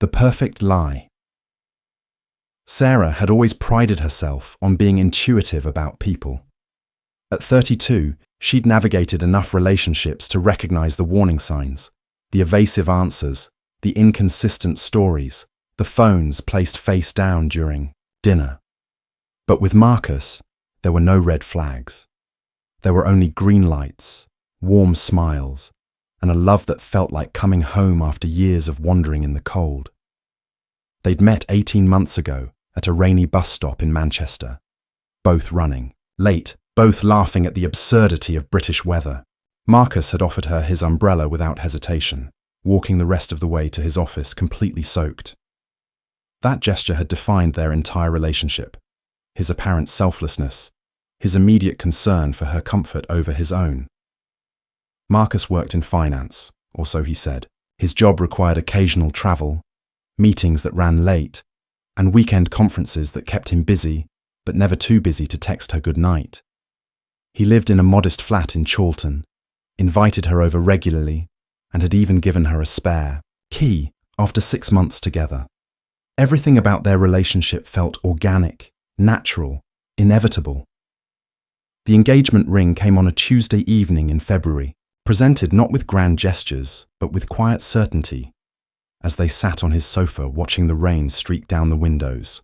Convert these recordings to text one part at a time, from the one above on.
The perfect lie. Sarah had always prided herself on being intuitive about people. At 32, she'd navigated enough relationships to recognize the warning signs, the evasive answers, the inconsistent stories, the phones placed face down during dinner. But with Marcus, there were no red flags. There were only green lights, warm smiles, and a love that felt like coming home after years of wandering in the cold. They'd met 18 months ago at a rainy bus stop in Manchester, both running, late, both laughing at the absurdity of British weather. Marcus had offered her his umbrella without hesitation, walking the rest of the way to his office completely soaked. That gesture had defined their entire relationship, his apparent selflessness, his immediate concern for her comfort over his own. Marcus worked in finance, or so he said. His job required occasional travel, meetings that ran late, and weekend conferences that kept him busy, but never too busy to text her good night. He lived in a modest flat in Chorlton, invited her over regularly, and had even given her a spare key after 6 months together. Everything about their relationship felt organic, natural, inevitable. The engagement ring came on a Tuesday evening in February, presented not with grand gestures, but with quiet certainty, as they sat on his sofa watching the rain streak down the windows.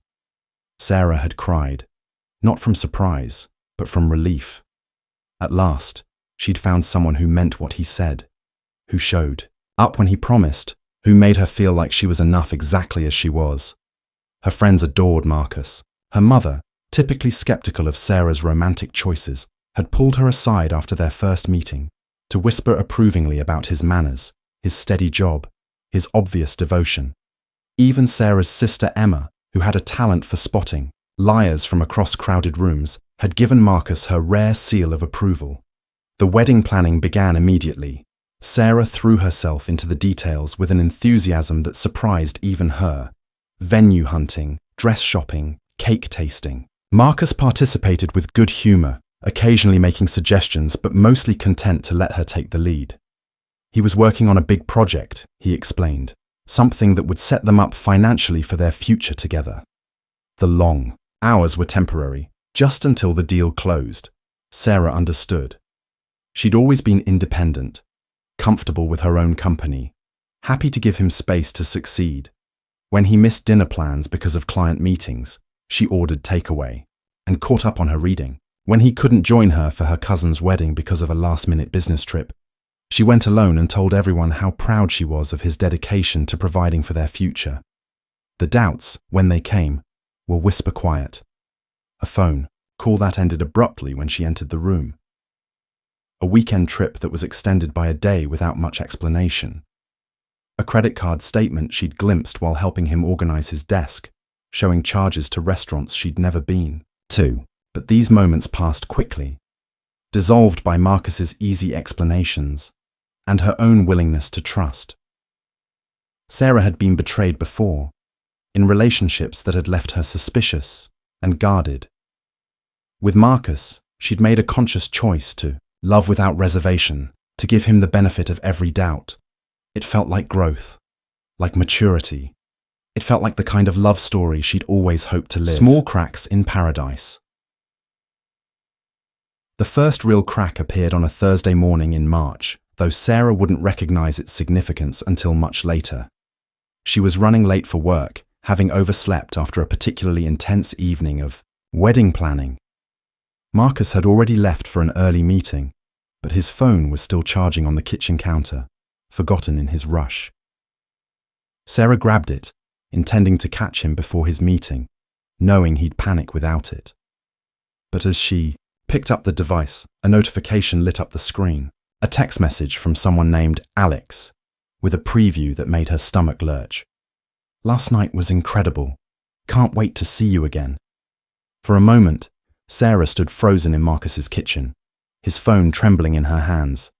Sarah had cried, not from surprise, but from relief. At last, she'd found someone who meant what he said, who showed up when he promised, who made her feel like she was enough exactly as she was. Her friends adored Marcus. Her mother, typically skeptical of Sarah's romantic choices, had pulled her aside after their first meeting to whisper approvingly about his manners, his steady job, his obvious devotion. Even Sarah's sister Emma, who had a talent for spotting liars from across crowded rooms, had given Marcus her rare seal of approval. The wedding planning began immediately. Sarah threw herself into the details with an enthusiasm that surprised even her. Venue hunting, dress shopping, cake tasting. Marcus participated with good humor, occasionally making suggestions but mostly content to let her take the lead. He was working on a big project, he explained, something that would set them up financially for their future together. The long hours were temporary, just until the deal closed. Sarah understood. She'd always been independent, comfortable with her own company, happy to give him space to succeed. When he missed dinner plans because of client meetings, she ordered takeaway and caught up on her reading. When he couldn't join her for her cousin's wedding because of a last-minute business trip, she went alone and told everyone how proud she was of his dedication to providing for their future. The doubts, when they came, were whisper quiet. A phone call that ended abruptly when she entered the room. A weekend trip that was extended by a day without much explanation. A credit card statement she'd glimpsed while helping him organize his desk, showing charges to restaurants she'd never been to. But these moments passed quickly, dissolved by Marcus's easy explanations and her own willingness to trust. Sarah had been betrayed before, in relationships that had left her suspicious and guarded. With Marcus, she'd made a conscious choice to love without reservation, to give him the benefit of every doubt. It felt like growth, like maturity. It felt like the kind of love story she'd always hoped to live. Small cracks in paradise. The first real crack appeared on a Thursday morning in March, though Sarah wouldn't recognize its significance until much later. She was running late for work, having overslept after a particularly intense evening of wedding planning. Marcus had already left for an early meeting, but his phone was still charging on the kitchen counter, forgotten in his rush. Sarah grabbed it, intending to catch him before his meeting, knowing he'd panic without it. But as she picked up the device, a notification lit up the screen, a text message from someone named Alex, with a preview that made her stomach lurch. "Last night was incredible. Can't wait to see you again." For a moment, Sarah stood frozen in Marcus's kitchen, his phone trembling in her hands.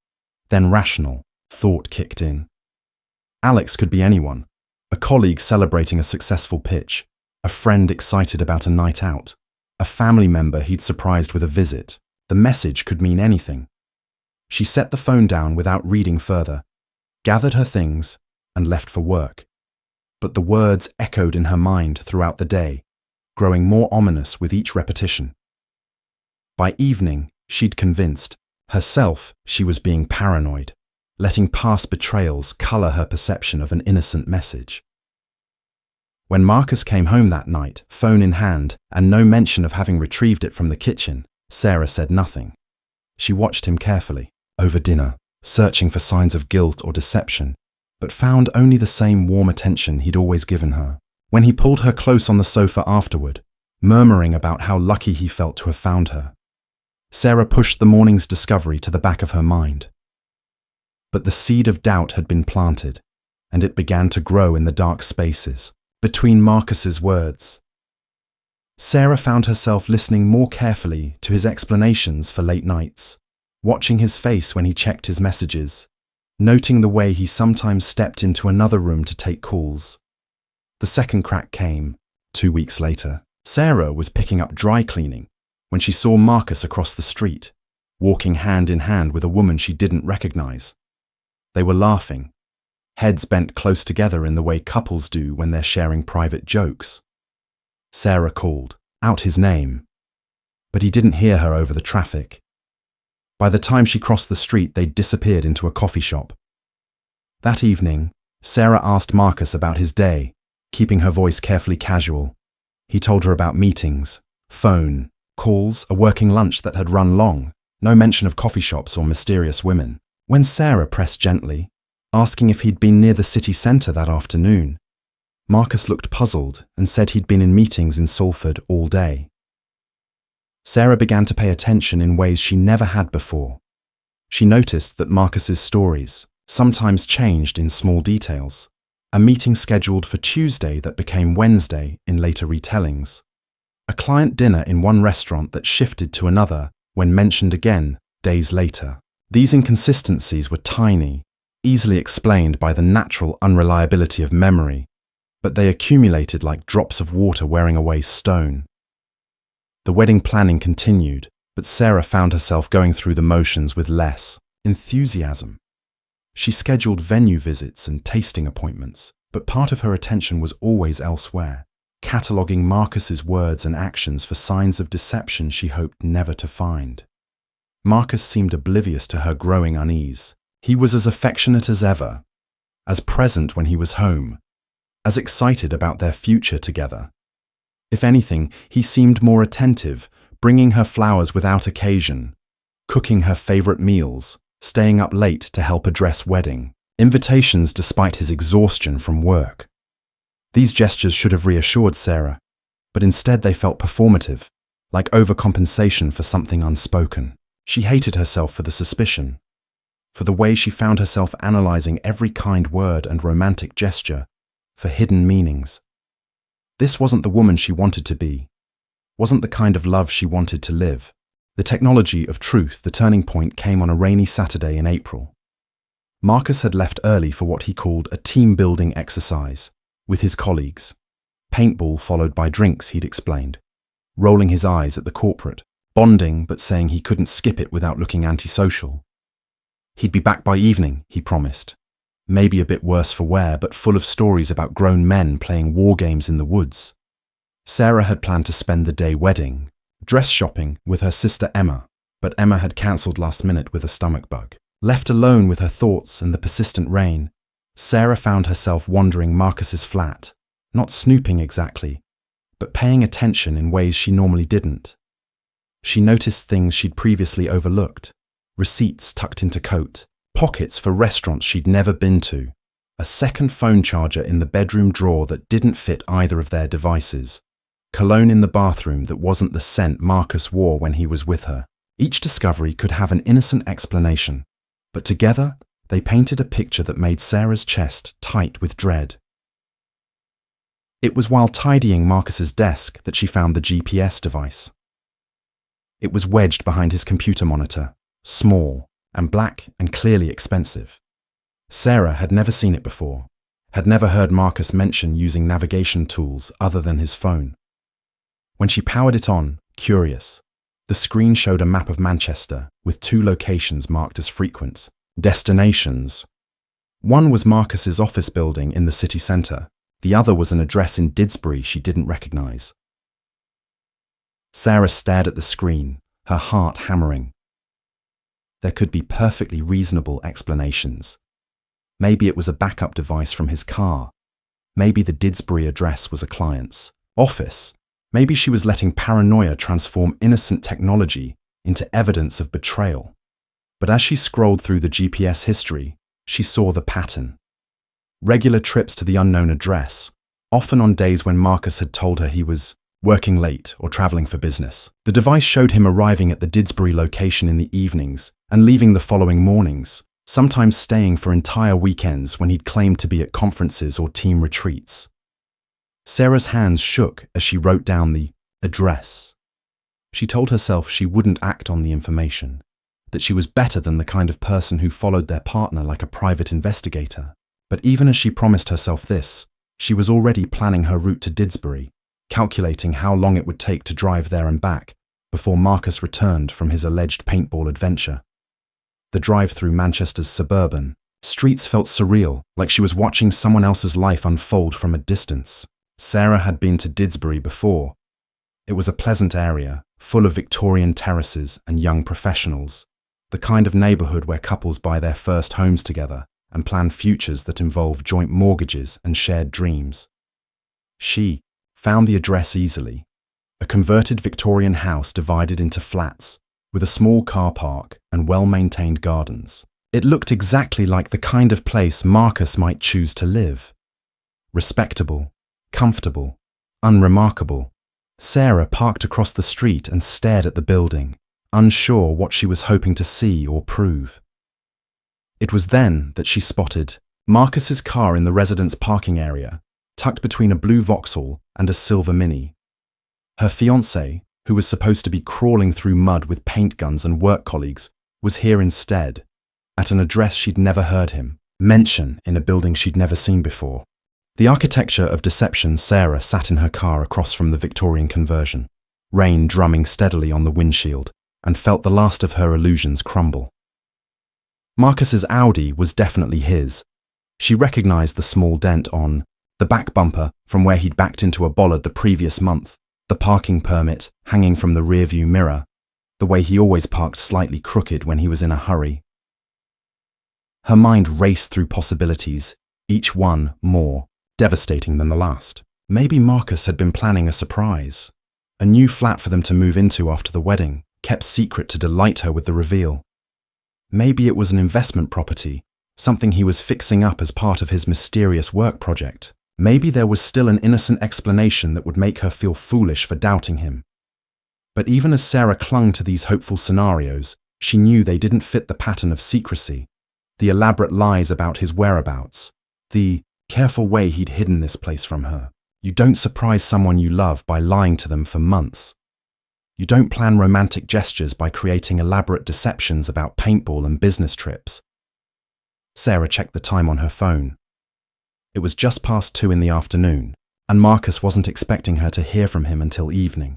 Then rational thought kicked in. Alex could be anyone, a colleague celebrating a successful pitch, a friend excited about a night out, a family member he'd surprised with a visit. The message could mean anything. She set the phone down without reading further, gathered her things, and left for work. but the words echoed in her mind throughout the day, growing more ominous with each repetition. By evening, she'd convinced herself she was being paranoid, letting past betrayals color her perception of an innocent message. When Marcus came home that night, phone in hand, and no mention of having retrieved it from the kitchen, Sarah said nothing. She watched him carefully, over dinner, searching for signs of guilt or deception, but found only the same warm attention he'd always given her. When he pulled her close on the sofa afterward, murmuring about how lucky he felt to have found her, Sarah pushed the morning's discovery to the back of her mind. But the seed of doubt had been planted, and it began to grow in the dark spaces between Marcus's words. Sarah found herself listening more carefully to his explanations for late nights, watching his face when he checked his messages, noting the way he sometimes stepped into another room to take calls. The second crack came 2 weeks later. Sarah was picking up dry cleaning when she saw Marcus across the street, walking hand in hand with a woman she didn't recognize. They were laughing, heads bent close together in the way couples do when they're sharing private jokes. Sarah called out his name, but he didn't hear her over the traffic. By the time she crossed the street, they'd disappeared into a coffee shop. That evening, Sarah asked Marcus about his day, keeping her voice carefully casual. He told her about meetings, phone, calls, a working lunch that had run long, no mention of coffee shops or mysterious women. When Sarah pressed gently, asking if he'd been near the city centre that afternoon, Marcus looked puzzled and said he'd been in meetings in Salford all day. Sarah began to pay attention in ways she never had before. She noticed that Marcus's stories sometimes changed in small details. A meeting scheduled for Tuesday that became Wednesday in later retellings. A client dinner in one restaurant that shifted to another when mentioned again days later. These inconsistencies were tiny, easily explained by the natural unreliability of memory, but they accumulated like drops of water wearing away stone. The wedding planning continued, but Sarah found herself going through the motions with less enthusiasm. She scheduled venue visits and tasting appointments, but part of her attention was always elsewhere, cataloguing Marcus's words and actions for signs of deception she hoped never to find. Marcus seemed oblivious to her growing unease. He was as affectionate as ever, as present when he was home, as excited about their future together. If anything, he seemed more attentive, bringing her flowers without occasion, cooking her favorite meals, staying up late to help address wedding invitations despite his exhaustion from work. These gestures should have reassured Sarah, but instead they felt performative, like overcompensation for something unspoken. She hated herself for the suspicion, for the way she found herself analyzing every kind word and romantic gesture for hidden meanings. This wasn't the woman she wanted to be, wasn't the kind of love she wanted to live. The technology of truth, the turning point, came on a rainy Saturday in April. Marcus had left early for what he called a team-building exercise with his colleagues. Paintball followed by drinks, he'd explained, rolling his eyes at the corporate, bonding but saying he couldn't skip it without looking antisocial. He'd be back by evening, he promised, maybe a bit worse for wear, but full of stories about grown men playing war games in the woods. Sarah had planned to spend the day wedding, dress shopping with her sister Emma, but Emma had cancelled last minute with a stomach bug. Left alone with her thoughts and the persistent rain, Sarah found herself wandering Marcus's flat, not snooping exactly, but paying attention in ways she normally didn't. She noticed things she'd previously overlooked, receipts tucked into coat, pockets for restaurants she'd never been to, a second phone charger in the bedroom drawer that didn't fit either of their devices, cologne in the bathroom that wasn't the scent Marcus wore when he was with her. Each discovery could have an innocent explanation, but together they painted a picture that made Sarah's chest tight with dread. It was while tidying Marcus's desk that she found the GPS device. It was wedged behind his computer monitor, small and black and clearly expensive. Sarah had never seen it before, had never heard Marcus mention using navigation tools other than his phone. When she powered it on, curious, the screen showed a map of Manchester with 2 locations marked as frequent destinations. One was Marcus's office building in the city centre, The other was an address in Didsbury she didn't recognize. Sarah stared at the screen, her heart hammering. There could be perfectly reasonable explanations. Maybe it was a backup device from his car. Maybe the Didsbury address was a client's office. Maybe she was letting paranoia transform innocent technology into evidence of betrayal. But as she scrolled through the GPS history, she saw the pattern. Regular trips to the unknown address, often on days when Marcus had told her he was working late or traveling for business. The device showed him arriving at the Didsbury location in the evenings and leaving the following mornings, sometimes staying for entire weekends when he'd claimed to be at conferences or team retreats. Sarah's hands shook as she wrote down the address. She told herself she wouldn't act on the information, that she was better than the kind of person who followed their partner like a private investigator. But even as she promised herself this, she was already planning her route to Didsbury, calculating how long it would take to drive there and back before Marcus returned from his alleged paintball adventure. The drive through Manchester's suburban streets felt surreal, like she was watching someone else's life unfold from a distance. Sarah had been to Didsbury before. It was a pleasant area, full of Victorian terraces and young professionals, the kind of neighbourhood where couples buy their first homes together and plan futures that involve joint mortgages and shared dreams. She found the address easily. A converted Victorian house divided into flats, with a small car park and well-maintained gardens. It looked exactly like the kind of place Marcus might choose to live. Respectable, comfortable, unremarkable. Sarah parked across the street and stared at the building, unsure what she was hoping to see or prove. It was then that she spotted Marcus's car in the residence parking area, tucked between a blue Vauxhall and a silver Mini. Her fiancé, who was supposed to be crawling through mud with paint guns and work colleagues, was here instead, at an address she'd never heard him mention in a building she'd never seen before. The architecture of deception. Sarah sat in her car across from the Victorian conversion, rain drumming steadily on the windshield, and felt the last of her illusions crumble. Marcus's Audi was definitely his. She recognized the small dent on the back bumper from where he'd backed into a bollard the previous month, the parking permit hanging from the rearview mirror, the way he always parked slightly crooked when he was in a hurry. Her mind raced through possibilities, each one more devastating than the last. Maybe Marcus had been planning a surprise, a new flat for them to move into after the wedding, kept secret to delight her with the reveal. Maybe it was an investment property, something he was fixing up as part of his mysterious work project. Maybe there was still an innocent explanation that would make her feel foolish for doubting him. But even as Sarah clung to these hopeful scenarios, she knew they didn't fit the pattern of secrecy, the elaborate lies about his whereabouts, the careful way he'd hidden this place from her. You don't surprise someone you love by lying to them for months. You don't plan romantic gestures by creating elaborate deceptions about paintball and business trips. Sarah checked the time on her phone. It was just past 2 in the afternoon, and Marcus wasn't expecting her to hear from him until evening.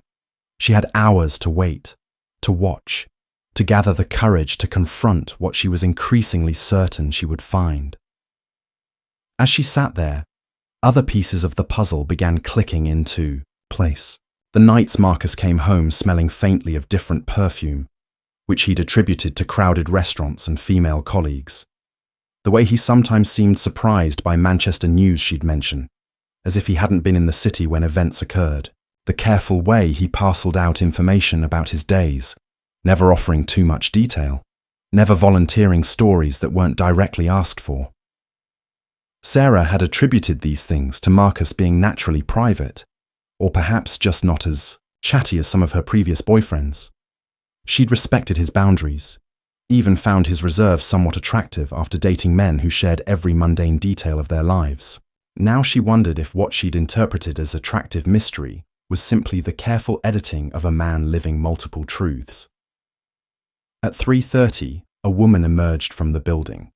She had hours to wait, to watch, to gather the courage to confront what she was increasingly certain she would find. As she sat there, other pieces of the puzzle began clicking into place. The nights Marcus came home smelling faintly of different perfume, which he'd attributed to crowded restaurants and female colleagues. The way he sometimes seemed surprised by Manchester news she'd mention, as if he hadn't been in the city when events occurred. The careful way he parceled out information about his days, never offering too much detail, never volunteering stories that weren't directly asked for. Sarah had attributed these things to Marcus being naturally private, or perhaps just not as chatty as some of her previous boyfriends. She'd respected his boundaries, even found his reserve somewhat attractive after dating men who shared every mundane detail of their lives. Now she wondered if what she'd interpreted as attractive mystery was simply the careful editing of a man living multiple truths. At 3:30, a woman emerged from the building.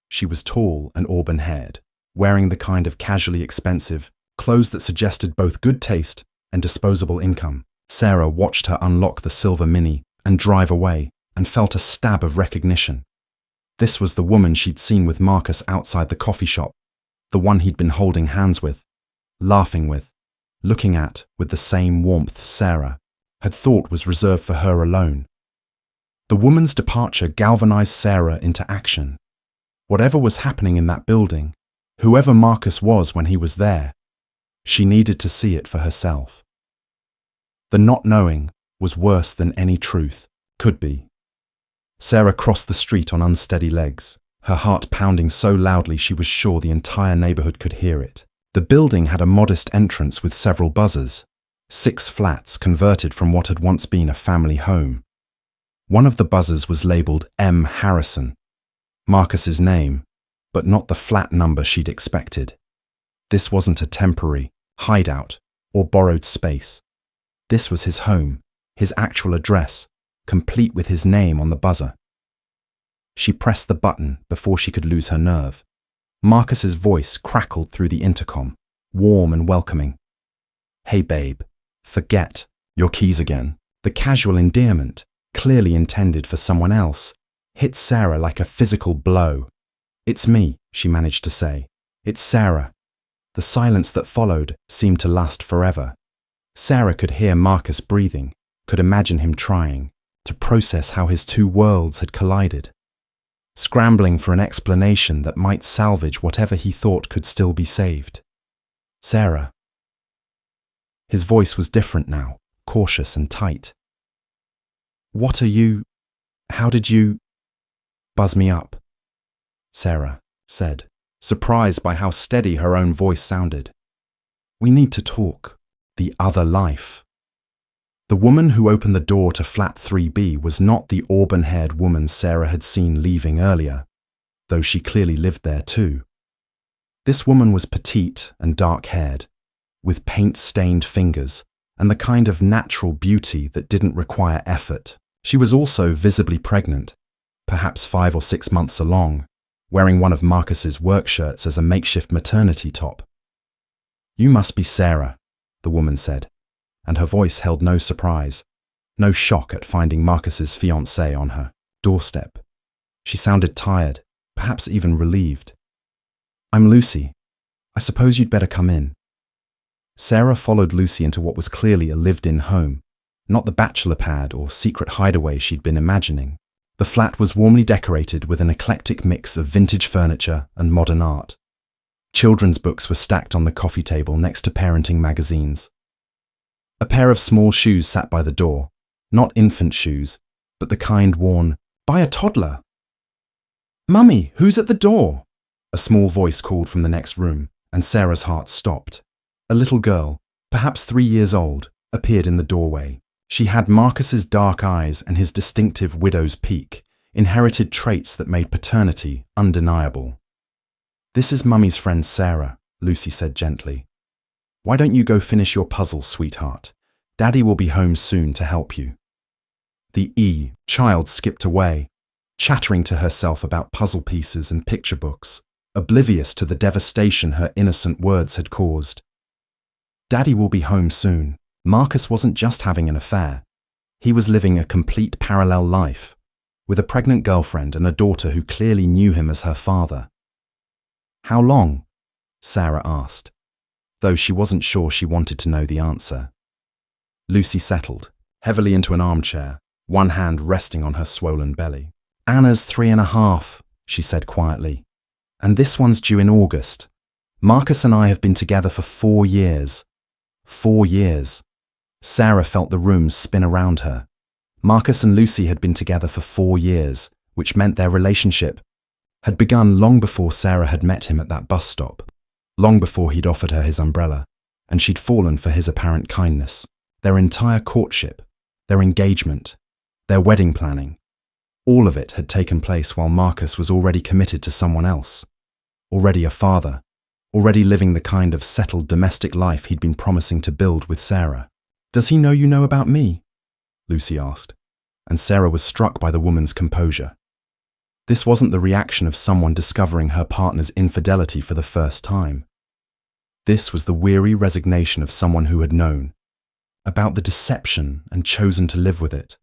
She was tall and auburn-haired, wearing the kind of casually expensive clothes that suggested both good taste and disposable income. Sarah watched her unlock the silver Mini and drive away, and felt a stab of recognition. This was the woman she'd seen with Marcus outside the coffee shop, the one he'd been holding hands with, laughing with, looking at with the same warmth Sarah had thought was reserved for her alone. The woman's departure galvanized Sarah into action. Whatever was happening in that building, whoever Marcus was when he was there, she needed to see it for herself. The not knowing was worse than any truth could be. Sarah crossed the street on unsteady legs, her heart pounding so loudly she was sure the entire neighborhood could hear it. The building had a modest entrance with several buzzers, 6 flats converted from what had once been a family home. One of the buzzers was labelled M. Harrison, Marcus's name, but not the flat number she'd expected. This wasn't a temporary hideout or borrowed space. This was his home, his actual address, complete with his name on the buzzer. She pressed the button before she could lose her nerve. Marcus's voice crackled through the intercom, warm and welcoming. "Hey babe, forget your keys again." The casual endearment, clearly intended for someone else, hit Sarah like a physical blow. "It's me," she managed to say. "It's Sarah." The silence that followed seemed to last forever. Sarah could hear Marcus breathing, could imagine him trying to process how his 2 worlds had collided, scrambling for an explanation that might salvage whatever he thought could still be saved. "Sarah." His voice was different now, cautious and tight. "What are you? How did you?" "Buzz me up," Sarah said, surprised by how steady her own voice sounded. "We need to talk. The other life." The woman who opened the door to flat 3B was not the auburn-haired woman Sarah had seen leaving earlier, though she clearly lived there too. This woman was petite and dark-haired, with paint-stained fingers and the kind of natural beauty that didn't require effort. She was also visibly pregnant, perhaps 5 or 6 months along, wearing one of Marcus's work shirts as a makeshift maternity top. "You must be Sarah," the woman said, and her voice held no surprise, no shock at finding Marcus's fiancée on her doorstep. She sounded tired, perhaps even relieved. "I'm Lucy. I suppose you'd better come in." Sarah followed Lucy into what was clearly a lived-in home, not the bachelor pad or secret hideaway she'd been imagining. The flat was warmly decorated with an eclectic mix of vintage furniture and modern art. Children's books were stacked on the coffee table next to parenting magazines. A pair of small shoes sat by the door, not infant shoes, but the kind worn by a toddler. "Mummy, who's at the door?" A small voice called from the next room, and Sarah's heart stopped. A little girl, perhaps 3 years old, appeared in the doorway. She had Marcus's dark eyes and his distinctive widow's peak, inherited traits that made paternity undeniable. "This is Mummy's friend Sarah," Lucy said gently. "Why don't you go finish your puzzle, sweetheart? Daddy will be home soon to help you." The child skipped away, chattering to herself about puzzle pieces and picture books, oblivious to the devastation her innocent words had caused. Daddy will be home soon. Marcus wasn't just having an affair. He was living a complete parallel life, with a pregnant girlfriend and a daughter who clearly knew him as her father. "How long?" Sarah asked, though she wasn't sure she wanted to know the answer. Lucy settled, heavily into an armchair, one hand resting on her swollen belly. "Anna's 3.5, she said quietly. "And this one's due in August. Marcus and I have been together for 4 years. 4 years. Sarah felt the room spin around her. Marcus and Lucy had been together for 4 years, which meant their relationship had begun long before Sarah had met him at that bus stop, long before he'd offered her his umbrella, and she'd fallen for his apparent kindness. Their entire courtship, their engagement, their wedding planning, all of it had taken place while Marcus was already committed to someone else, already a father, already living the kind of settled domestic life he'd been promising to build with Sarah. "Does he know you know about me?" Lucy asked, and Sarah was struck by the woman's composure. This wasn't the reaction of someone discovering her partner's infidelity for the first time. This was the weary resignation of someone who had known about the deception and chosen to live with it.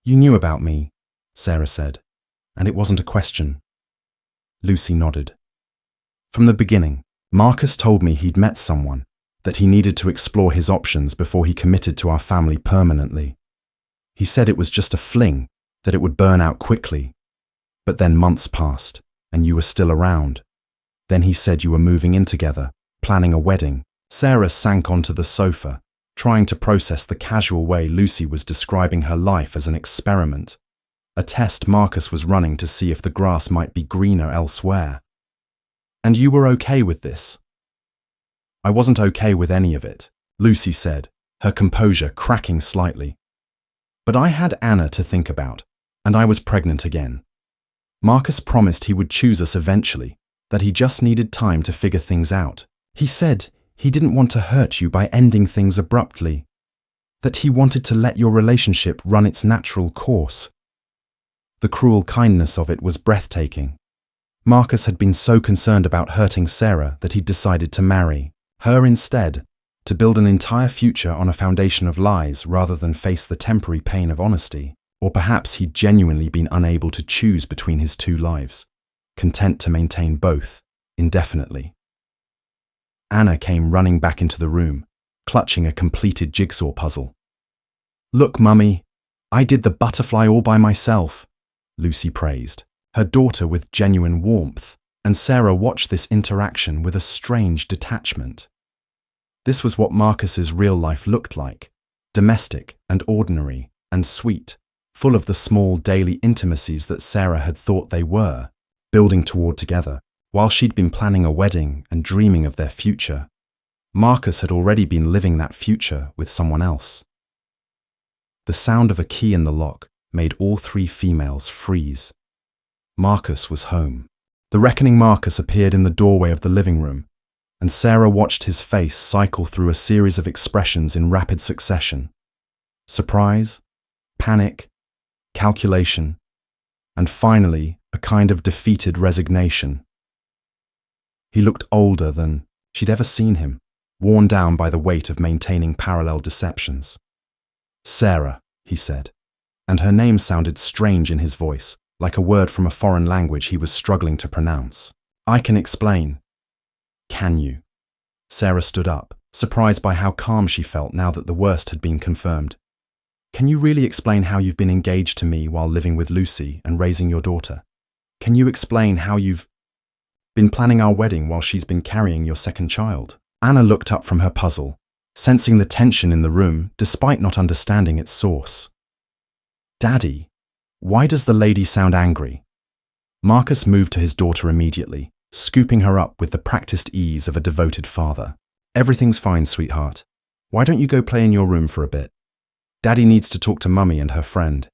"You knew about me," Sarah said, "and it wasn't a question." Lucy nodded. "From the beginning, Marcus told me he'd met someone, that he needed to explore his options before he committed to our family permanently. He said it was just a fling, that it would burn out quickly. But then months passed, and you were still around. Then he said you were moving in together, planning a wedding. Sarah sank onto the sofa, trying to process the casual way Lucy was describing her life as an experiment, a test Marcus was running to see if the grass might be greener elsewhere. And you were okay with this? I wasn't okay with any of it, Lucy said, her composure cracking slightly. But I had Anna to think about, and I was pregnant again. Marcus promised he would choose us eventually, that he just needed time to figure things out. He said he didn't want to hurt you by ending things abruptly, that he wanted to let your relationship run its natural course. The cruel kindness of it was breathtaking. Marcus had been so concerned about hurting Sarah that he'd decided to marry her instead, to build an entire future on a foundation of lies rather than face the temporary pain of honesty. Or perhaps he'd genuinely been unable to choose between his two lives, content to maintain both indefinitely. Anna came running back into the room, clutching a completed jigsaw puzzle. "Look, Mummy, I did the butterfly all by myself," Lucy praised, her daughter with genuine warmth, and Sarah watched this interaction with a strange detachment. This was what Marcus's real life looked like, domestic and ordinary and sweet, full of the small daily intimacies that Sarah had thought they were, building toward together. While she'd been planning a wedding and dreaming of their future, Marcus had already been living that future with someone else. The sound of a key in the lock made all three females freeze. Marcus was home. The reckoning Marcus appeared in the doorway of the living room, and Sarah watched his face cycle through a series of expressions in rapid succession. Surprise, panic, calculation, and finally a kind of defeated resignation. He looked older than she'd ever seen him, worn down by the weight of maintaining parallel deceptions. "Sarah," he said, and her name sounded strange in his voice, like a word from a foreign language he was struggling to pronounce. "I can explain." "Can you?" Sarah stood up, surprised by how calm she felt now that the worst had been confirmed. "Can you really explain how you've been engaged to me while living with Lucy and raising your daughter? Can you explain how you've been planning our wedding while she's been carrying your second child?" Anna looked up from her puzzle, sensing the tension in the room despite not understanding its source. "Daddy, why does the lady sound angry?" Marcus moved to his daughter immediately, scooping her up with the practiced ease of a devoted father. "Everything's fine, sweetheart. Why don't you go play in your room for a bit? Daddy needs to talk to Mummy and her friend."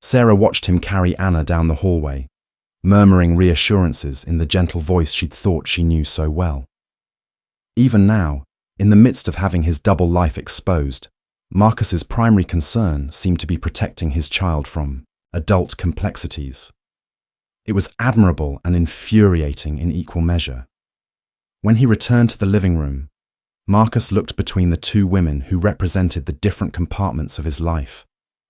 Sarah watched him carry Anna down the hallway, murmuring reassurances in the gentle voice she'd thought she knew so well. Even now, in the midst of having his double life exposed, Marcus's primary concern seemed to be protecting his child from adult complexities. It was admirable and infuriating in equal measure. When he returned to the living room, Marcus looked between the two women who represented the different compartments of his life,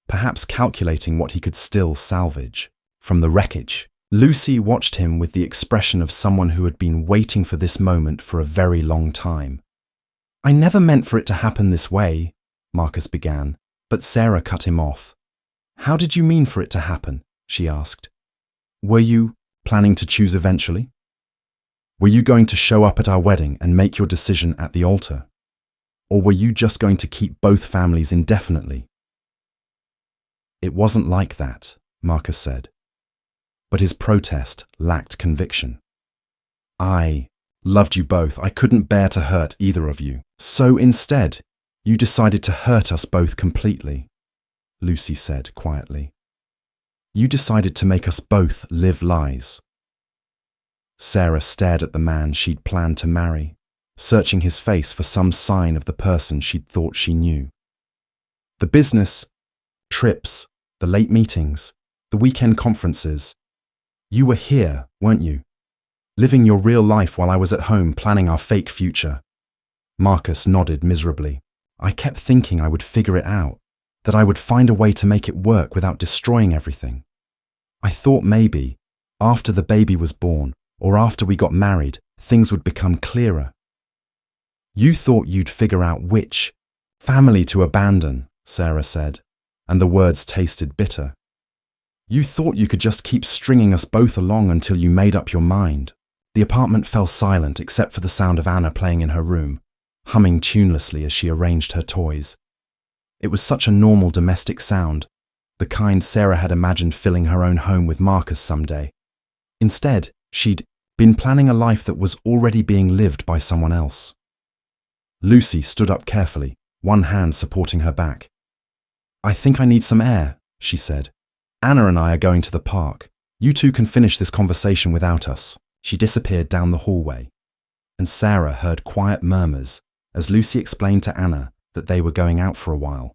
perhaps calculating what he could still salvage from the wreckage. Lucy watched him with the expression of someone who had been waiting for this moment for a very long time. "I never meant for it to happen this way," Marcus began, but Sarah cut him off. "How did you mean for it to happen?" she asked. "Were you planning to choose eventually? Were you going to show up at our wedding and make your decision at the altar? Or were you just going to keep both families indefinitely?" "It wasn't like that," Marcus said. But his protest lacked conviction. "I loved you both. I couldn't bear to hurt either of you. So instead, you decided to hurt us both completely," Lucy said quietly. "You decided to make us both live lies." Sarah stared at the man she'd planned to marry, searching his face for some sign of the person she'd thought she knew. The business, trips, the late meetings, the weekend conferences. You were here, weren't you? Living your real life while I was at home planning our fake future. Marcus nodded miserably. "I kept thinking I would figure it out, that I would find a way to make it work without destroying everything. I thought maybe, after the baby was born, or after we got married, things would become clearer. You thought you'd figure out which family to abandon, Sarah said, and the words tasted bitter. You thought you could just keep stringing us both along until you made up your mind. The apartment fell silent except for the sound of Anna playing in her room, humming tunelessly as she arranged her toys. It was such a normal domestic sound, the kind Sarah had imagined filling her own home with Marcus someday. Instead, she'd been planning a life that was already being lived by someone else. Lucy stood up carefully, one hand supporting her back. I think I need some air, she said. Anna and I are going to the park. You two can finish this conversation without us. She disappeared down the hallway, and Sarah heard quiet murmurs as Lucy explained to Anna that they were going out for a while.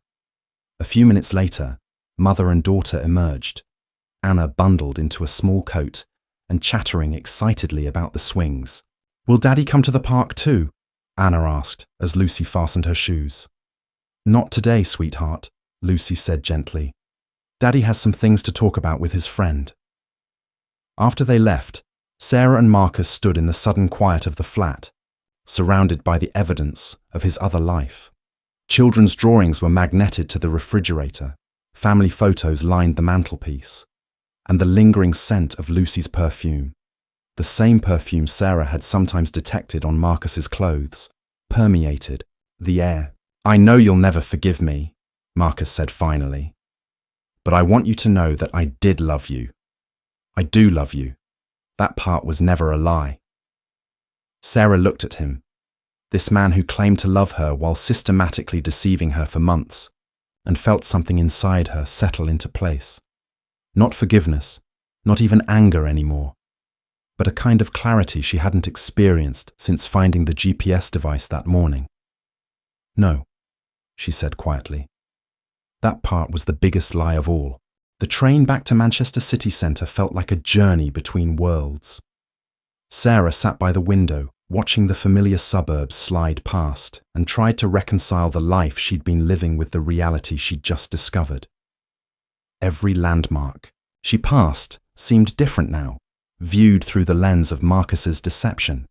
A few minutes later, mother and daughter emerged, Anna bundled into a small coat and chattering excitedly about the swings. Will Daddy come to the park too? Anna asked as Lucy fastened her shoes. Not today, sweetheart, Lucy said gently. Daddy has some things to talk about with his friend. After they left, Sarah and Marcus stood in the sudden quiet of the flat, surrounded by the evidence of his other life. Children's drawings were magneted to the refrigerator, family photos lined the mantelpiece, and the lingering scent of Lucy's perfume, the same perfume Sarah had sometimes detected on Marcus's clothes, permeated the air. I know you'll never forgive me, Marcus said finally, but I want you to know that I did love you. I do love you. That part was never a lie. Sarah looked at him, this man who claimed to love her while systematically deceiving her for months, and felt something inside her settle into place. Not forgiveness, not even anger anymore, but a kind of clarity she hadn't experienced since finding the GPS device that morning. No, she said quietly. That part was the biggest lie of all. The train back to Manchester city centre felt like a journey between worlds. Sarah sat by the window, watching the familiar suburbs slide past, and tried to reconcile the life she'd been living with the reality she'd just discovered. Every landmark she passed seemed different now, viewed through the lens of Marcus's deception.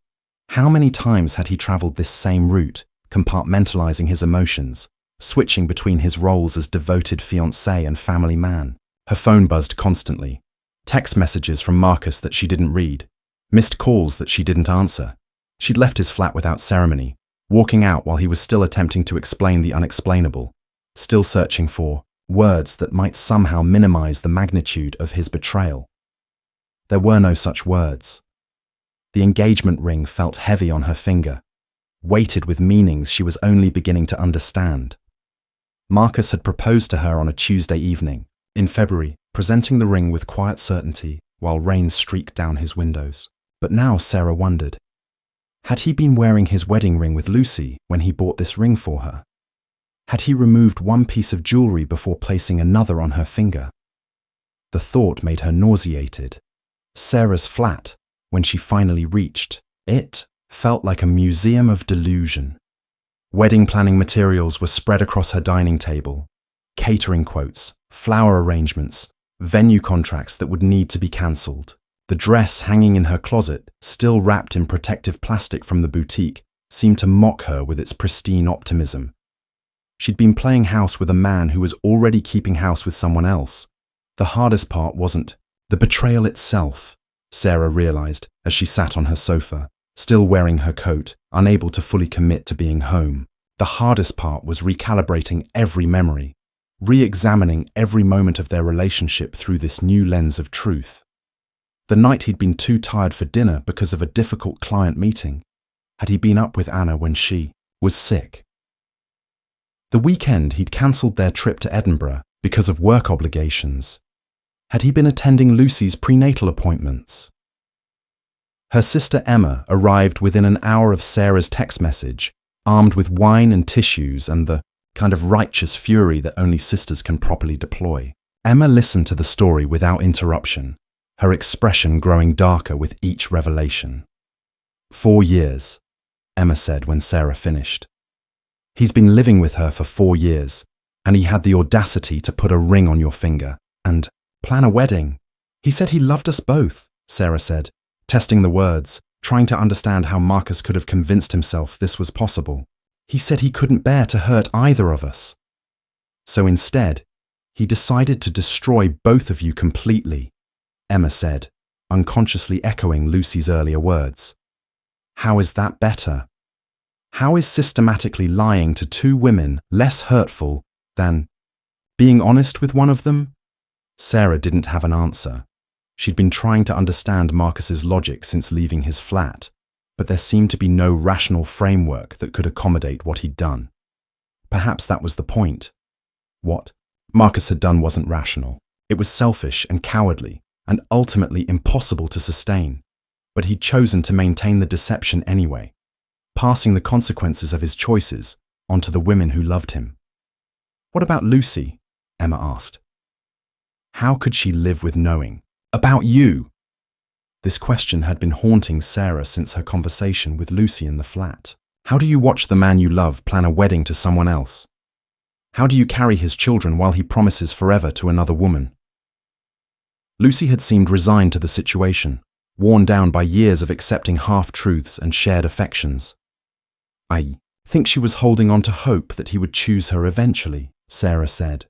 How many times had he travelled this same route, compartmentalizing his emotions, switching between his roles as devoted fiancé and family man? Her phone buzzed constantly. Text messages from Marcus that she didn't read, missed calls that she didn't answer. She'd left his flat without ceremony, walking out while he was still attempting to explain the unexplainable, still searching for words that might somehow minimize the magnitude of his betrayal. There were no such words. The engagement ring felt heavy on her finger, weighted with meanings she was only beginning to understand. Marcus had proposed to her on a Tuesday evening, in February, presenting the ring with quiet certainty while rain streaked down his windows. But now Sarah wondered, had he been wearing his wedding ring with Lucy when he bought this ring for her? Had he removed one piece of jewelry before placing another on her finger? The thought made her nauseated. Sarah's flat, when she finally reached it, felt like a museum of delusion. Wedding planning materials were spread across her dining table, catering quotes, flower arrangements, venue contracts that would need to be cancelled. The dress hanging in her closet, still wrapped in protective plastic from the boutique, seemed to mock her with its pristine optimism. She'd been playing house with a man who was already keeping house with someone else. The hardest part wasn't the betrayal itself, Sarah realized as she sat on her sofa, still wearing her coat, unable to fully commit to being home. The hardest part was recalibrating every memory, re-examining every moment of their relationship through this new lens of truth. The night he'd been too tired for dinner because of a difficult client meeting. Had he been up with Anna when she was sick? The weekend he'd cancelled their trip to Edinburgh because of work obligations. Had he been attending Lucy's prenatal appointments? Her sister Emma arrived within an hour of Sarah's text message, armed with wine and tissues and the kind of righteous fury that only sisters can properly deploy. Emma listened to the story without interruption, her expression growing darker with each revelation. 4 years, Emma said when Sarah finished. He's been living with her for 4 years, and he had the audacity to put a ring on your finger and plan a wedding. He said he loved us both, Sarah said, testing the words, trying to understand how Marcus could have convinced himself this was possible. He said he couldn't bear to hurt either of us. So instead, he decided to destroy both of you completely, Emma said, unconsciously echoing Lucy's earlier words. How is that better? How is systematically lying to two women less hurtful than being honest with one of them? Sarah didn't have an answer. She'd been trying to understand Marcus's logic since leaving his flat, but there seemed to be no rational framework that could accommodate what he'd done. Perhaps that was the point. What Marcus had done wasn't rational. It was selfish and cowardly, and ultimately impossible to sustain. But he'd chosen to maintain the deception anyway, passing the consequences of his choices onto the women who loved him. What about Lucy? Emma asked. How could she live with knowing about you? This question had been haunting Sarah since her conversation with Lucy in the flat. How do you watch the man you love plan a wedding to someone else? How do you carry his children while he promises forever to another woman? Lucy had seemed resigned to the situation, worn down by years of accepting half-truths and shared affections. I think she was holding on to hope that he would choose her eventually, Sarah said.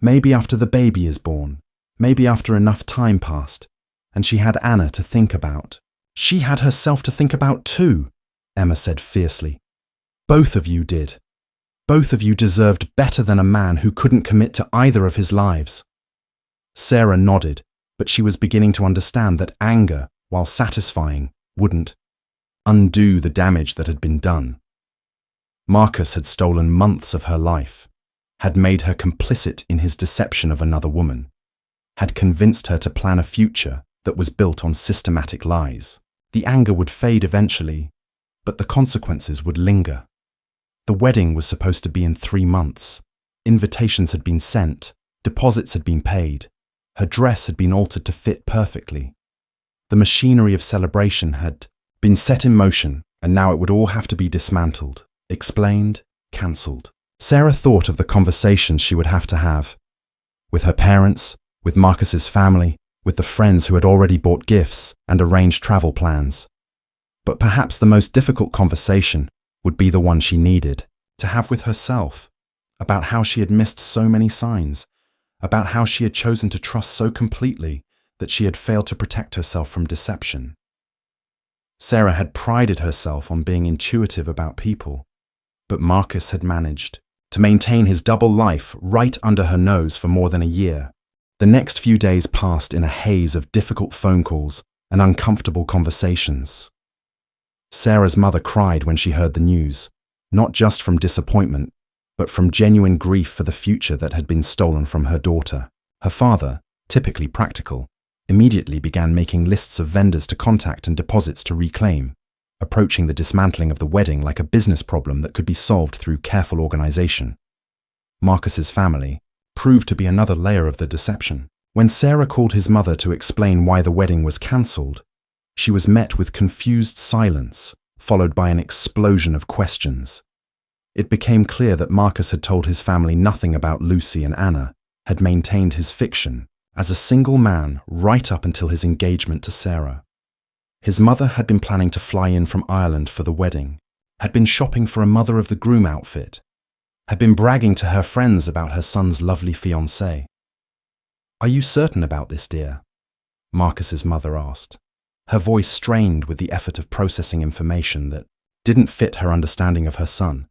Maybe after the baby is born, maybe after enough time passed, and she had Anna to think about. She had herself to think about too, Emma said fiercely. Both of you did. Both of you deserved better than a man who couldn't commit to either of his lives. Sarah nodded, but she was beginning to understand that anger, while satisfying, wouldn't undo the damage that had been done. Marcus had stolen months of her life, had made her complicit in his deception of another woman, had convinced her to plan a future that was built on systematic lies. The anger would fade eventually, but the consequences would linger. The wedding was supposed to be in 3 months. Invitations had been sent, deposits had been paid, her dress had been altered to fit perfectly. The machinery of celebration had been set in motion, and now it would all have to be dismantled, explained, cancelled. Sarah thought of the conversations she would have to have with her parents, with Marcus's family, with the friends who had already bought gifts and arranged travel plans. But perhaps the most difficult conversation would be the one she needed to have with herself, about how she had missed so many signs, about how she had chosen to trust so completely that she had failed to protect herself from deception. Sarah had prided herself on being intuitive about people, but Marcus had managed to maintain his double life right under her nose for more than a year. The next few days passed in a haze of difficult phone calls and uncomfortable conversations. Sarah's mother cried when she heard the news, not just from disappointment, but from genuine grief for the future that had been stolen from her daughter. Her father, typically practical, immediately began making lists of vendors to contact and deposits to reclaim, approaching the dismantling of the wedding like a business problem that could be solved through careful organization. Marcus's family proved to be another layer of the deception. When Sarah called his mother to explain why the wedding was cancelled, she was met with confused silence, followed by an explosion of questions. It became clear that Marcus had told his family nothing about Lucy and Anna, had maintained his fiction as a single man right up until his engagement to Sarah. His mother had been planning to fly in from Ireland for the wedding, had been shopping for a mother of the groom outfit, had been bragging to her friends about her son's lovely fiancée. "Are you certain about this, dear?" Marcus's mother asked, her voice strained with the effort of processing information that didn't fit her understanding of her son.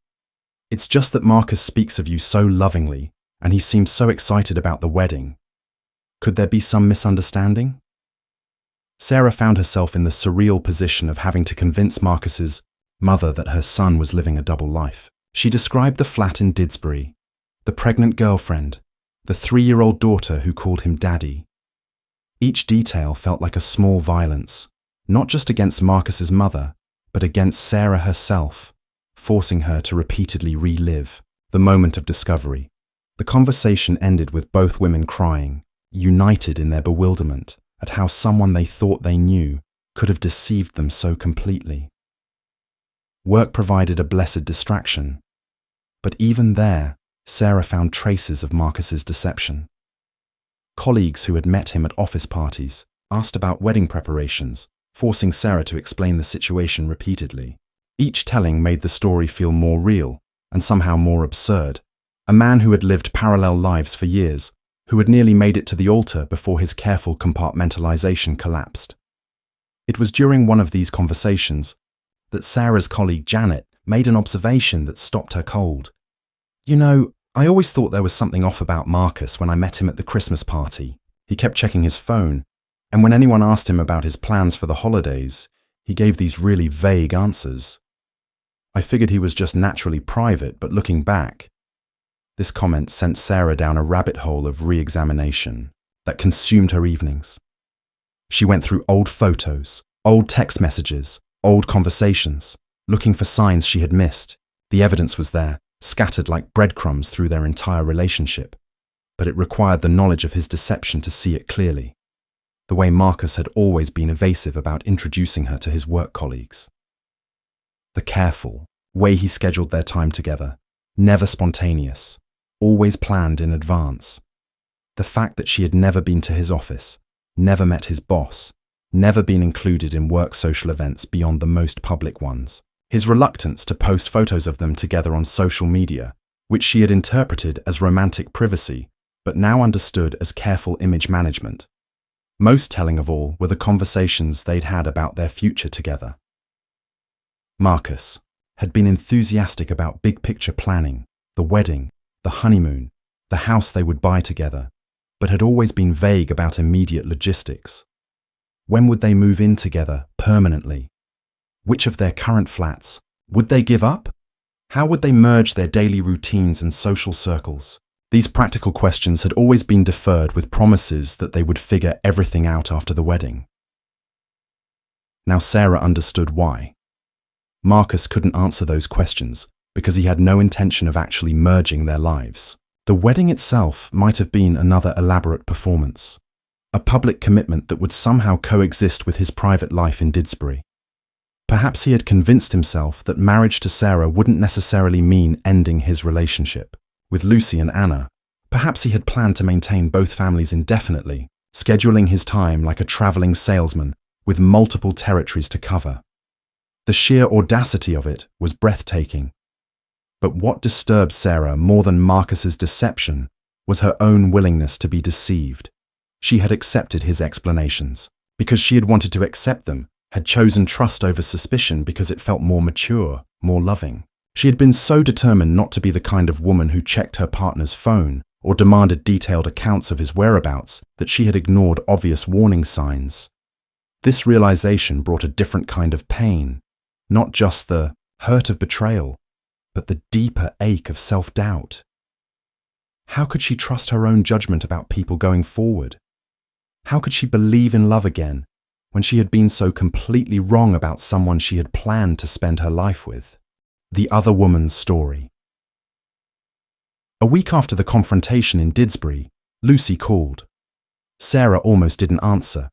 "It's just that Marcus speaks of you so lovingly, and he seems so excited about the wedding. Could there be some misunderstanding?" Sarah found herself in the surreal position of having to convince Marcus's mother that her son was living a double life. She described the flat in Didsbury, the pregnant girlfriend, the 3-year-old daughter who called him daddy. Each detail felt like a small violence, not just against Marcus's mother, but against Sarah herself, forcing her to repeatedly relive the moment of discovery. The conversation ended with both women crying, united in their bewilderment at how someone they thought they knew could have deceived them so completely. Work provided a blessed distraction, but even there, Sarah found traces of Marcus's deception. Colleagues who had met him at office parties asked about wedding preparations, forcing Sarah to explain the situation repeatedly. Each telling made the story feel more real and somehow more absurd. A man who had lived parallel lives for years, who had nearly made it to the altar before his careful compartmentalization collapsed. It was during one of these conversations that Sarah's colleague Janet made an observation that stopped her cold. "You know, I always thought there was something off about Marcus when I met him at the Christmas party. He kept checking his phone, and when anyone asked him about his plans for the holidays, he gave these really vague answers. I figured he was just naturally private, but looking back..." This comment sent Sarah down a rabbit hole of re-examination that consumed her evenings. She went through old photos, old text messages, old conversations, looking for signs she had missed. The evidence was there, scattered like breadcrumbs through their entire relationship, but it required the knowledge of his deception to see it clearly. The way Marcus had always been evasive about introducing her to his work colleagues. The careful way he scheduled their time together, never spontaneous, always planned in advance. The fact that she had never been to his office, never met his boss, never been included in work social events beyond the most public ones. His reluctance to post photos of them together on social media, which she had interpreted as romantic privacy, but now understood as careful image management. Most telling of all were the conversations they'd had about their future together. Marcus had been enthusiastic about big-picture planning, the wedding, the honeymoon, the house they would buy together, but had always been vague about immediate logistics. When would they move in together permanently? Which of their current flats? Would they give up? How would they merge their daily routines and social circles? These practical questions had always been deferred with promises that they would figure everything out after the wedding. Now Sarah understood why. Marcus couldn't answer those questions because he had no intention of actually merging their lives. The wedding itself might have been another elaborate performance, a public commitment that would somehow coexist with his private life in Didsbury. Perhaps he had convinced himself that marriage to Sarah wouldn't necessarily mean ending his relationship with Lucy and Anna. Perhaps he had planned to maintain both families indefinitely, scheduling his time like a traveling salesman with multiple territories to cover. The sheer audacity of it was breathtaking. But what disturbed Sarah more than Marcus's deception was her own willingness to be deceived. She had accepted his explanations because she had wanted to accept them, had chosen trust over suspicion because it felt more mature, more loving. She had been so determined not to be the kind of woman who checked her partner's phone or demanded detailed accounts of his whereabouts that she had ignored obvious warning signs. This realization brought a different kind of pain, not just the hurt of betrayal, but the deeper ache of self-doubt. How could she trust her own judgment about people going forward? How could she believe in love again when she had been so completely wrong about someone she had planned to spend her life with? The other woman's story. A week after the confrontation in Didsbury, Lucy called. Sarah almost didn't answer.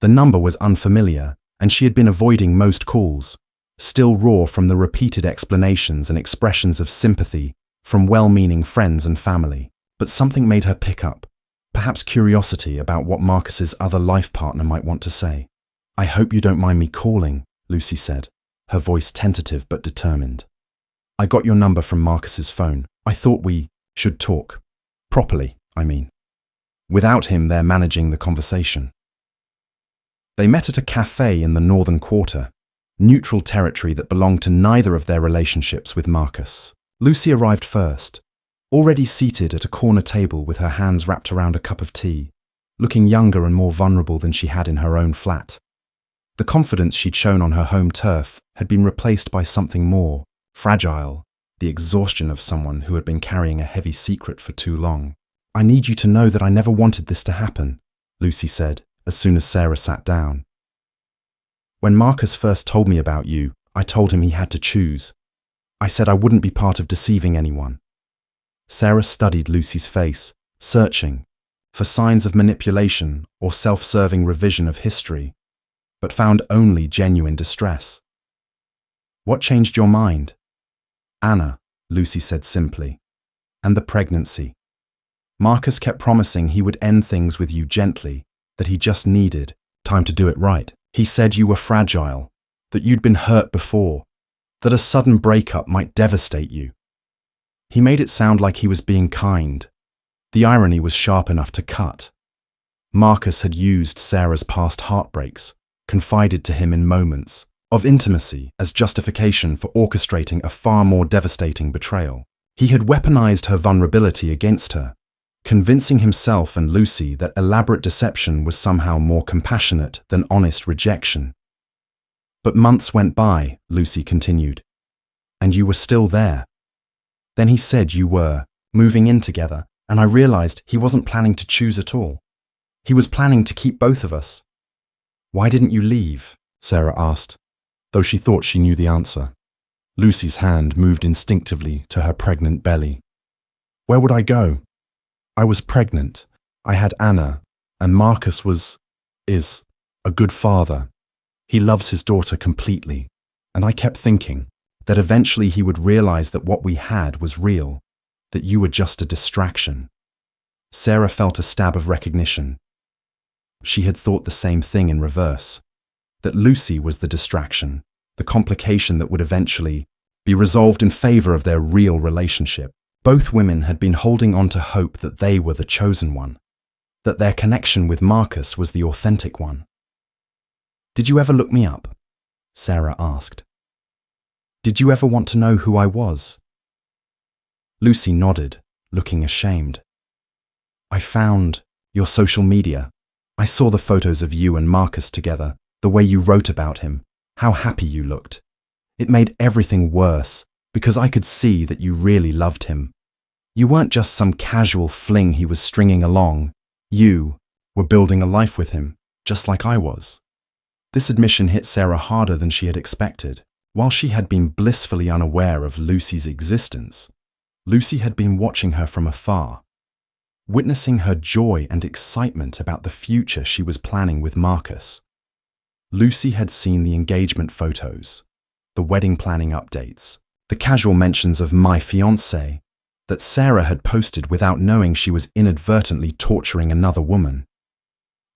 The number was unfamiliar, and she had been avoiding most calls, still raw from the repeated explanations and expressions of sympathy from well-meaning friends and family. But something made her pick up, perhaps curiosity about what Marcus's other life partner might want to say. "I hope you don't mind me calling," Lucy said, her voice tentative but determined. "I got your number from Marcus's phone. I thought we should talk. Properly, I mean. Without him there managing the conversation." They met at a cafe in the Northern Quarter, neutral territory that belonged to neither of their relationships with Marcus. Lucy arrived first, already seated at a corner table with her hands wrapped around a cup of tea, looking younger and more vulnerable than she had in her own flat. The confidence she'd shown on her home turf had been replaced by something more fragile, the exhaustion of someone who had been carrying a heavy secret for too long. "I need you to know that I never wanted this to happen," Lucy said as soon as Sarah sat down. "When Marcus first told me about you, I told him he had to choose. I said I wouldn't be part of deceiving anyone." Sarah studied Lucy's face, searching for signs of manipulation or self-serving revision of history, but found only genuine distress. "What changed your mind?" "Anna," Lucy said simply, "and the pregnancy. Marcus kept promising he would end things with you gently, that he just needed time to do it right. He said you were fragile, that you'd been hurt before, that a sudden breakup might devastate you. He made it sound like he was being kind. The irony was sharp enough to cut. Marcus had used Sarah's past heartbreaks, confided to him in moments of intimacy as justification for orchestrating a far more devastating betrayal. He had weaponized her vulnerability against her, convincing himself and Lucy that elaborate deception was somehow more compassionate than honest rejection. But months went by, Lucy continued, and you were still there. Then he said you were moving in together, and I realized he wasn't planning to choose at all. He was planning to keep both of us. Why didn't you leave? Sarah asked, though she thought she knew the answer. Lucy's hand moved instinctively to her pregnant belly. Where would I go? I was pregnant. I had Anna, and Marcus is a good father. He loves his daughter completely, and I kept thinking that eventually he would realize that what we had was real, that you were just a distraction. Sarah felt a stab of recognition. She had thought the same thing in reverse, that Lucy was the distraction, the complication that would eventually be resolved in favor of their real relationship. Both women had been holding on to hope that they were the chosen one, that their connection with Marcus was the authentic one. Did you ever look me up? Sarah asked. Did you ever want to know who I was? Lucy nodded, looking ashamed. I found your social media. I saw the photos of you and Marcus together, the way you wrote about him, how happy you looked. It made everything worse because I could see that you really loved him. You weren't just some casual fling he was stringing along. You were building a life with him, just like I was. This admission hit Sarah harder than she had expected. While she had been blissfully unaware of Lucy's existence, Lucy had been watching her from afar, witnessing her joy and excitement about the future she was planning with Marcus. Lucy had seen the engagement photos, the wedding planning updates, the casual mentions of my fiancé that Sarah had posted without knowing she was inadvertently torturing another woman.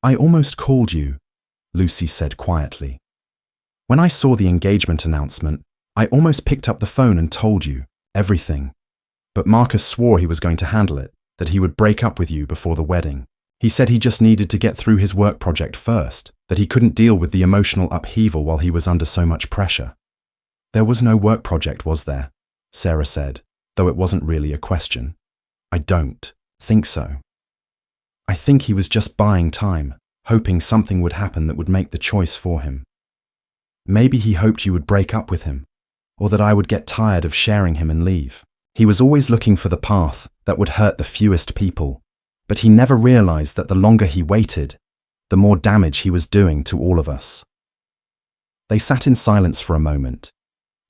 I almost called you, Lucy said quietly. When I saw the engagement announcement, I almost picked up the phone and told you everything. But Marcus swore he was going to handle it, that he would break up with you before the wedding. He said he just needed to get through his work project first, that he couldn't deal with the emotional upheaval while he was under so much pressure. There was no work project, was there? Sarah said, though it wasn't really a question. I don't think so. I think he was just buying time, hoping something would happen that would make the choice for him. Maybe he hoped you would break up with him, or that I would get tired of sharing him and leave. He was always looking for the path that would hurt the fewest people, but he never realized that the longer he waited, the more damage he was doing to all of us. They sat in silence for a moment.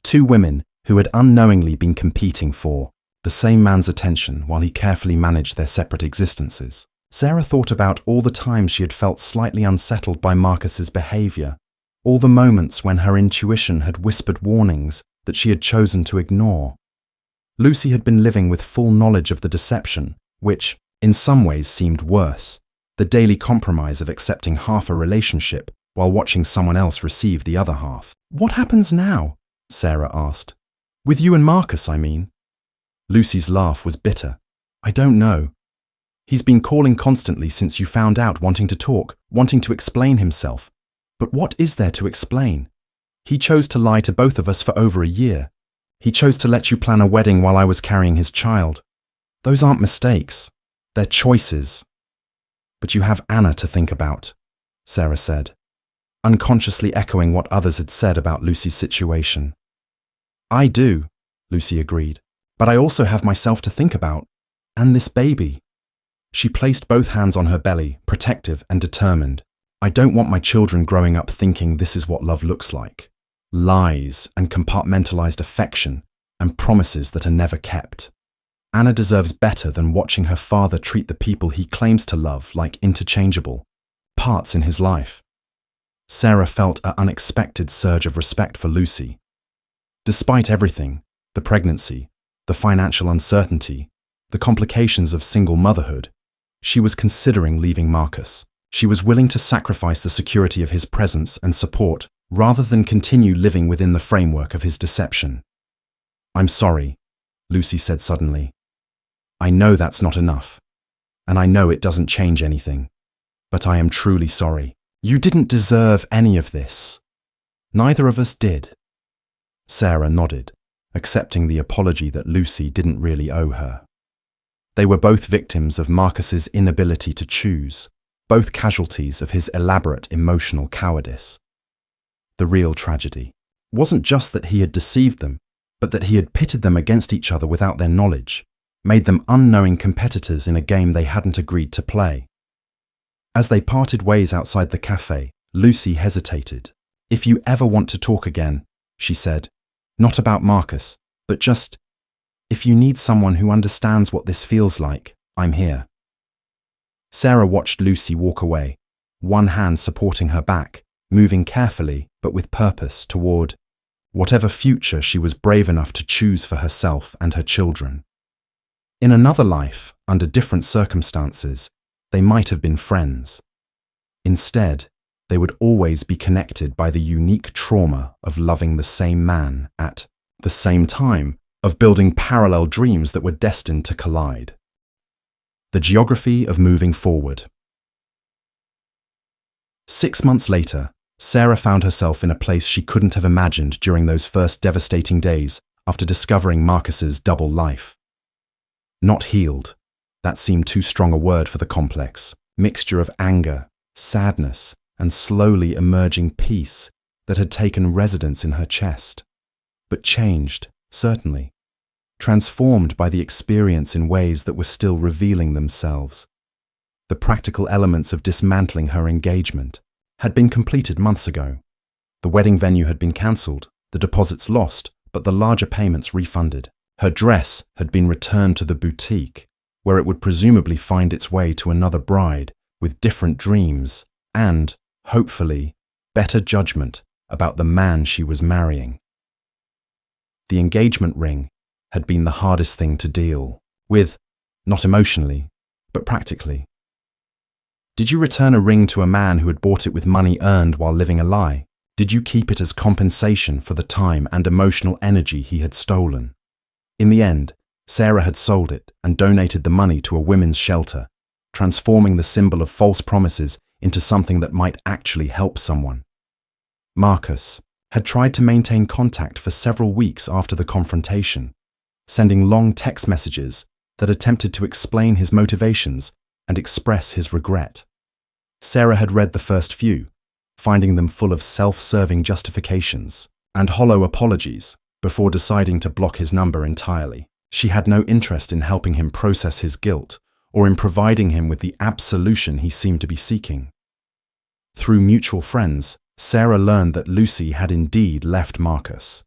Two women who had unknowingly been competing for the same man's attention while he carefully managed their separate existences. Sarah thought about all the times she had felt slightly unsettled by Marcus's behavior, all the moments when her intuition had whispered warnings that she had chosen to ignore. Lucy had been living with full knowledge of the deception, which, in some ways, seemed worse, the daily compromise of accepting half a relationship while watching someone else receive the other half. What happens now? Sarah asked. With you and Marcus, I mean. Lucy's laugh was bitter. I don't know. He's been calling constantly since you found out, wanting to talk, wanting to explain himself. But what is there to explain? He chose to lie to both of us for over a year. He chose to let you plan a wedding while I was carrying his child. Those aren't mistakes. They're choices. But you have Anna to think about, Sarah said, unconsciously echoing what others had said about Lucy's situation. I do, Lucy agreed, but I also have myself to think about, and this baby. She placed both hands on her belly, protective and determined. I don't want my children growing up thinking this is what love looks like. Lies and compartmentalized affection and promises that are never kept. Anna deserves better than watching her father treat the people he claims to love like interchangeable parts in his life. Sarah felt an unexpected surge of respect for Lucy. Despite everything, the pregnancy, the financial uncertainty, the complications of single motherhood, she was considering leaving Marcus. She was willing to sacrifice the security of his presence and support rather than continue living within the framework of his deception. "I'm sorry," Lucy said suddenly. "I know that's not enough, and I know it doesn't change anything, but I am truly sorry. You didn't deserve any of this. Neither of us did." Sarah nodded, accepting the apology that Lucy didn't really owe her. They were both victims of Marcus's inability to choose, both casualties of his elaborate emotional cowardice. The real tragedy wasn't just that he had deceived them, but that he had pitted them against each other without their knowledge, made them unknowing competitors in a game they hadn't agreed to play. As they parted ways outside the cafe, Lucy hesitated. "If you ever want to talk again," she said, "not about Marcus, but just, if you need someone who understands what this feels like, I'm here." Sarah watched Lucy walk away, one hand supporting her back, moving carefully but with purpose toward whatever future she was brave enough to choose for herself and her children. In another life, under different circumstances, they might have been friends. Instead, they would always be connected by the unique trauma of loving the same man at the same time, of building parallel dreams that were destined to collide. The geography of moving forward. 6 months later, Sarah found herself in a place she couldn't have imagined during those first devastating days after discovering Marcus's double life. Not healed, that seemed too strong a word for the complex mixture of anger, sadness, and slowly emerging peace that had taken residence in her chest. But changed, certainly, transformed by the experience in ways that were still revealing themselves. The practical elements of dismantling her engagement had been completed months ago. The wedding venue had been cancelled, the deposits lost, but the larger payments refunded. Her dress had been returned to the boutique, where it would presumably find its way to another bride with different dreams and, hopefully, better judgment about the man she was marrying. The engagement ring had been the hardest thing to deal with, not emotionally, but practically. Did you return a ring to a man who had bought it with money earned while living a lie? Did you keep it as compensation for the time and emotional energy he had stolen? In the end, Sarah had sold it and donated the money to a women's shelter, transforming the symbol of false promises into something that might actually help someone. Marcus had tried to maintain contact for several weeks after the confrontation, sending long text messages that attempted to explain his motivations and express his regret. Sarah had read the first few, finding them full of self-serving justifications and hollow apologies before deciding to block his number entirely. She had no interest in helping him process his guilt or in providing him with the absolution he seemed to be seeking. Through mutual friends, Sarah learned that Lucy had indeed left Marcus,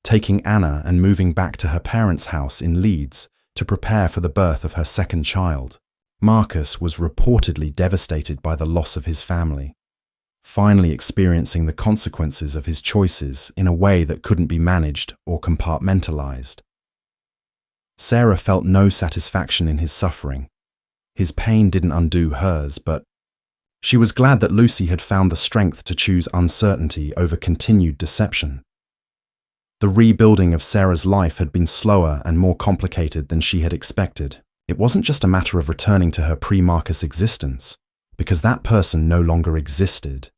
taking Anna and moving back to her parents' house in Leeds to prepare for the birth of her second child. Marcus was reportedly devastated by the loss of his family, finally experiencing the consequences of his choices in a way that couldn't be managed or compartmentalized. Sarah felt no satisfaction in his suffering. His pain didn't undo hers, but she was glad that Lucy had found the strength to choose uncertainty over continued deception. The rebuilding of Sarah's life had been slower and more complicated than she had expected. It wasn't just a matter of returning to her pre-Marcus existence, because that person no longer existed.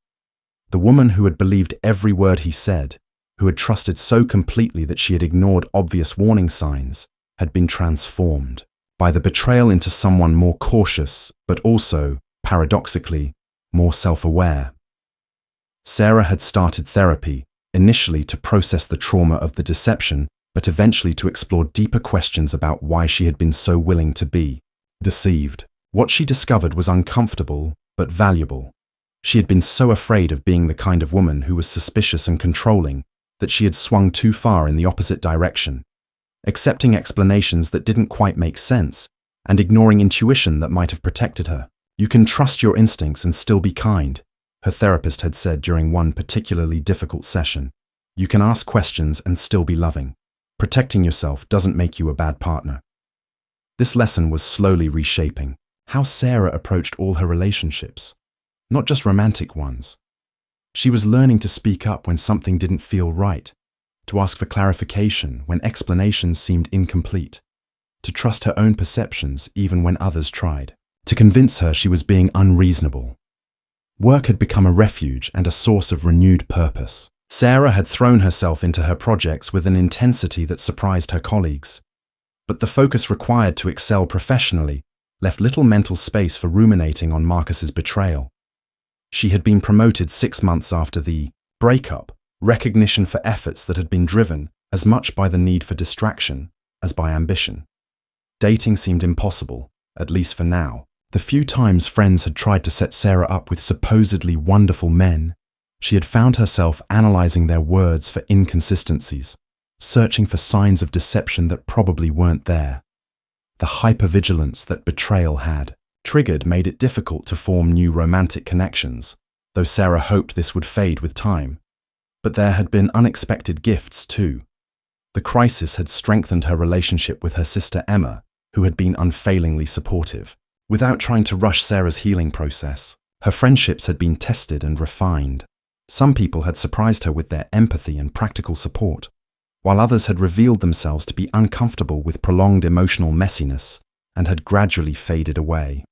The woman who had believed every word he said, who had trusted so completely that she had ignored obvious warning signs, had been transformed by the betrayal into someone more cautious, but also, paradoxically, more self-aware. Sarah had started therapy, initially to process the trauma of the deception, but eventually to explore deeper questions about why she had been so willing to be deceived. What she discovered was uncomfortable, but valuable. She had been so afraid of being the kind of woman who was suspicious and controlling that she had swung too far in the opposite direction, accepting explanations that didn't quite make sense and ignoring intuition that might have protected her. "You can trust your instincts and still be kind," her therapist had said during one particularly difficult session. "You can ask questions and still be loving. Protecting yourself doesn't make you a bad partner." This lesson was slowly reshaping how Sarah approached all her relationships. not just romantic ones. She was learning to speak up when something didn't feel right, to ask for clarification when explanations seemed incomplete, to trust her own perceptions even when others tried, to convince her she was being unreasonable. Work had become a refuge and a source of renewed purpose. Sarah had thrown herself into her projects with an intensity that surprised her colleagues. But the focus required to excel professionally left little mental space for ruminating on Marcus's betrayal. She had been promoted 6 months after the breakup, recognition for efforts that had been driven as much by the need for distraction as by ambition. Dating seemed impossible, at least for now. The few times friends had tried to set Sarah up with supposedly wonderful men, she had found herself analyzing their words for inconsistencies, searching for signs of deception that probably weren't there. The hypervigilance that betrayal had triggered made it difficult to form new romantic connections, though Sarah hoped this would fade with time. But there had been unexpected gifts too. The crisis had strengthened her relationship with her sister Emma, who had been unfailingly supportive. Without trying to rush Sarah's healing process, her friendships had been tested and refined. Some people had surprised her with their empathy and practical support, while others had revealed themselves to be uncomfortable with prolonged emotional messiness and had gradually faded away.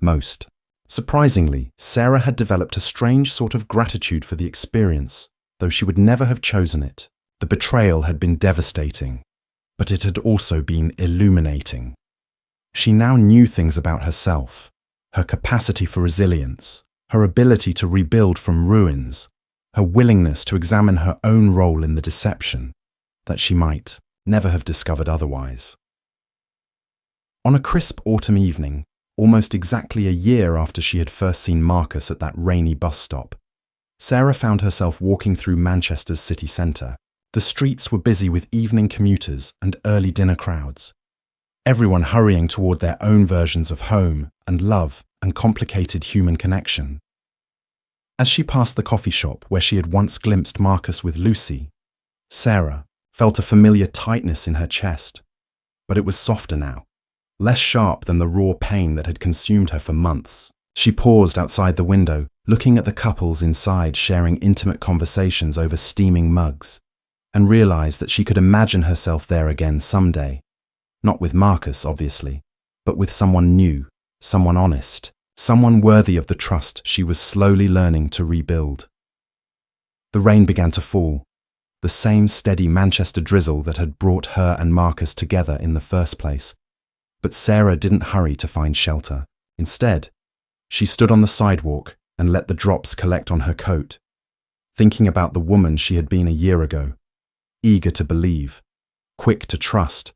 Most surprisingly, Sarah had developed a strange sort of gratitude for the experience, though she would never have chosen it. The betrayal had been devastating, but it had also been illuminating. She now knew things about herself, her capacity for resilience, her ability to rebuild from ruins, her willingness to examine her own role in the deception that she might never have discovered otherwise. On a crisp autumn evening, almost exactly a year after she had first seen Marcus at that rainy bus stop, Sarah found herself walking through Manchester's city centre. The streets were busy with evening commuters and early dinner crowds, everyone hurrying toward their own versions of home and love and complicated human connection. As she passed the coffee shop where she had once glimpsed Marcus with Lucy, Sarah felt a familiar tightness in her chest, but it was softer now, less sharp than the raw pain that had consumed her for months. She paused outside the window, looking at the couples inside sharing intimate conversations over steaming mugs, and realized that she could imagine herself there again someday. Not with Marcus, obviously, but with someone new, someone honest, someone worthy of the trust she was slowly learning to rebuild. The rain began to fall, the same steady Manchester drizzle that had brought her and Marcus together in the first place. But Sarah didn't hurry to find shelter. Instead, she stood on the sidewalk and let the drops collect on her coat, thinking about the woman she had been a year ago, eager to believe, quick to trust,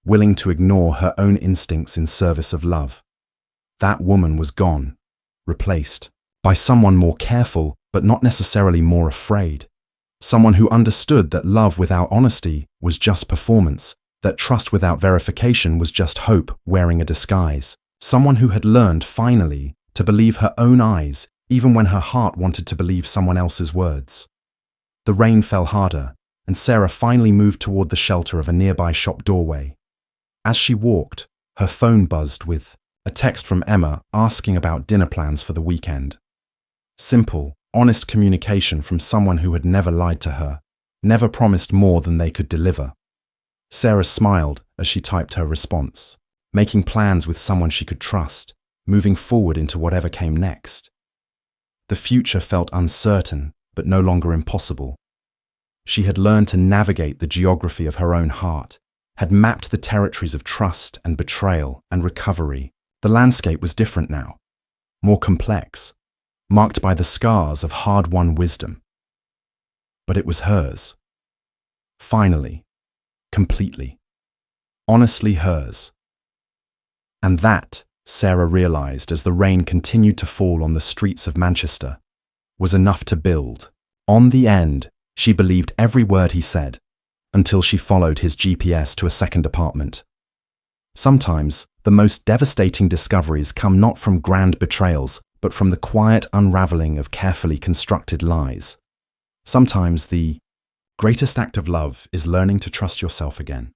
willing to ignore her own instincts in service of love. That woman was gone, replaced by someone more careful, but not necessarily more afraid. Someone who understood that love without honesty was just performance, that trust without verification was just hope wearing a disguise. Someone who had learned, finally, to believe her own eyes, even when her heart wanted to believe someone else's words. The rain fell harder, and Sarah finally moved toward the shelter of a nearby shop doorway. As she walked, her phone buzzed with a text from Emma asking about dinner plans for the weekend. Simple, honest communication from someone who had never lied to her, never promised more than they could deliver. Sarah smiled as she typed her response, making plans with someone she could trust, moving forward into whatever came next. The future felt uncertain, but no longer impossible. She had learned to navigate the geography of her own heart, had mapped the territories of trust and betrayal and recovery. The landscape was different now, more complex, marked by the scars of hard-won wisdom. But it was hers. Finally, completely, honestly hers. And that, Sarah realized as the rain continued to fall on the streets of Manchester, was enough to build. On the end, she believed every word he said, until she followed his GPS to a second apartment. Sometimes, the most devastating discoveries come not from grand betrayals, but from the quiet unraveling of carefully constructed lies. Sometimes the greatest act of love is learning to trust yourself again.